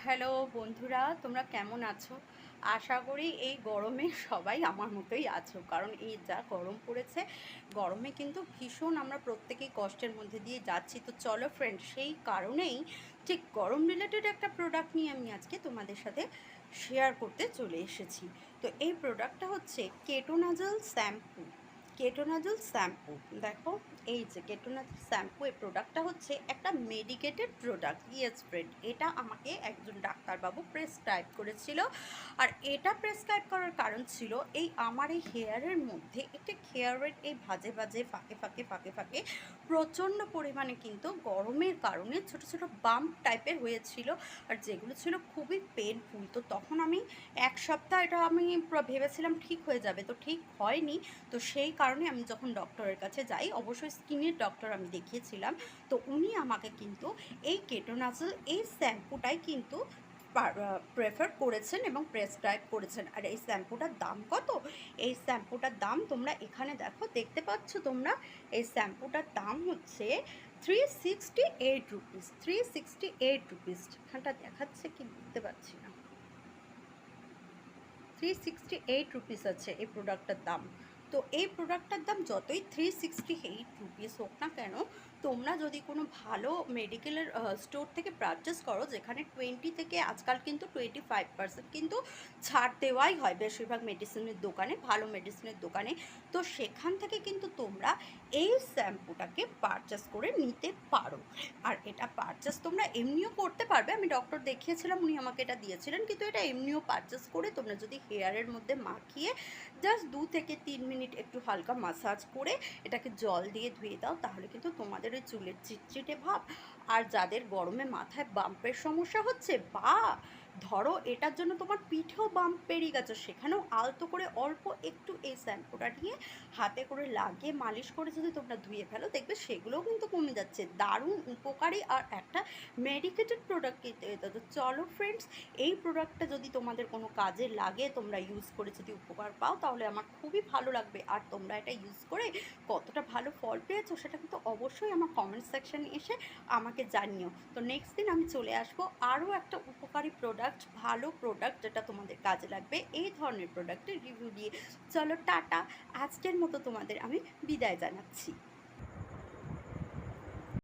Hello বন্ধুরা, তোমরা কেমন আছো? আশা করি এই গরমে সবাই আমার মতোই আছো, কারণ এই যা গরম পড়েছে, গরমে কিন্তু ভীষণ আমরা প্রত্যেকেই কষ্টের মধ্যে দিয়ে যাচ্ছি। তো চলো ফ্রেন্ড, সেই কারণেই ঠিক গরম রিলেটেড একটা প্রোডাক্ট নিয়ে আমি আজকে তোমাদের সাথে শেয়ার করতে চলে এসেছি। তো এই প্রোডাক্টটা হচ্ছে কেটোনাজল শ্যাম্পু। কেটোনাজল শ্যাম্পু, দেখো এই যে কেটোনাজল শ্যাম্পু, এই প্রোডাক্টটা হচ্ছে একটা মেডিকেটেড প্রোডাক্ট, ইয়েস ফ্রেন্ড। এটা আমাকে একজন ডাক্তারবাবু প্রেসক্রাইব করেছিল। আর এটা প্রেসক্রাইব করার কারণ ছিল আমার এই হেয়ারের মধ্যে একটা হেয়ারের এই ভাজে ভাজে ফাঁকে ফাঁকে প্রচণ্ড পরিমাণে কিন্তু গরমের কারণে ছোট ছোট বাম্প টাইপের হয়েছিল, আর যেগুলো ছিল খুবই পেনফুল। তো তখন আমি এক সপ্তাহ এটা আমি ভেবেছিলাম ঠিক হয়ে যাবে, তো ঠিক হয়নি। তো সেই কারণে আমি যখন ডক্টরের কাছে যাই, অবশ্যই স্কিনের ডক্টর আমি দেখিয়েছিলাম, তো উনি আমাকে কিন্তু এই কেটোনাজল এই শ্যাম্পুটাই কিন্তু প্রেফার করেছেন এবং প্রেসক্রাইব করেছেন। আর এই শ্যাম্পুটার দাম কত? এই শ্যাম্পুটার দাম তোমরা এখানে দেখতে পাচ্ছ তোমরা। এই শ্যাম্পুটার দাম হচ্ছে 368 রুপিস। 368 রুপিস, এখানটা দেখাচ্ছে কি বুঝতে পারছি না। 368 রুপিস আছে এই প্রোডাক্টটার দাম। তো এই প্রোডাক্টটার দাম যতই 368 রুপিস হোক না কেন, তোমরা যদি কোনো ভালো মেডিকেলের স্টোর থেকে পারচেস করো, যেখানে 20 থেকে আজকাল কিন্তু 25% কিন্তু ছাড় দেওয়াই হয় বেশিরভাগ মেডিসিনের দোকানে, ভালো মেডিসিনের দোকানে। তো সেখান থেকে কিন্তু তোমরা এই শ্যাম্পুটাকে পারচেস করে নিতে পারো। আর এটা পারচেস তোমরা এমনিও করতে পারবে, আমি ডক্টর দেখিয়েছিলাম, উনি আমাকে এটা দিয়েছিলেন, কিন্তু এটা এমনিও পারচেস করে তোমরা যদি হেয়ারের মধ্যে মাখিয়ে জাস্ট 2 থেকে 3 মিনিট একটু হালকা মাসাজ করে এটাকে জল দিয়ে ধুয়ে দাও, তাহলে কিন্তু তোমাদের ওই চুলের চিটচিটে ভাব, আর যাদের গরমে মাথায় বাম্পের সমস্যা হচ্ছে, বা ধরো এটার জন্য তোমার পিঠেও বাম্প বেরিয়ে গেছে, সেখানেও আলতো করে অল্প একটু এই শ্যাম্পুটা নিয়ে হাতে করে লাগিয়ে মালিশ করে যদি তোমরা ধুয়ে ফেলো, দেখবে সেগুলোও কিন্তু কমে যাচ্ছে। দারুণ উপকারী আর একটা মেডিকেটেড প্রোডাক্ট কিনতে হতো। তো চলো ফ্রেন্ডস, এই প্রোডাক্টটা যদি তোমাদের কোনো কাজে লাগে, তোমরা ইউজ করে যদি উপকার পাও, তাহলে আমার খুবই ভালো লাগবে। আর তোমরা এটা ইউজ করে কতটা ভালো ফল পেয়েছো সেটা কিন্তু অবশ্যই আমার কমেন্ট সেকশানে এসে আমাকে জানিও। তো নেক্সট দিন আমি চলে আসবো আরও একটা উপকারী প্রোডাক্ট, ভালো প্রোডাক্ট যেটা তোমাদের কাজে লাগবে, এই ধরনের প্রোডাক্টের রিভিউ দিয়ে। চলো টাটা, আজকের মতো তোমাদের আমি বিদায় জানাচ্ছি।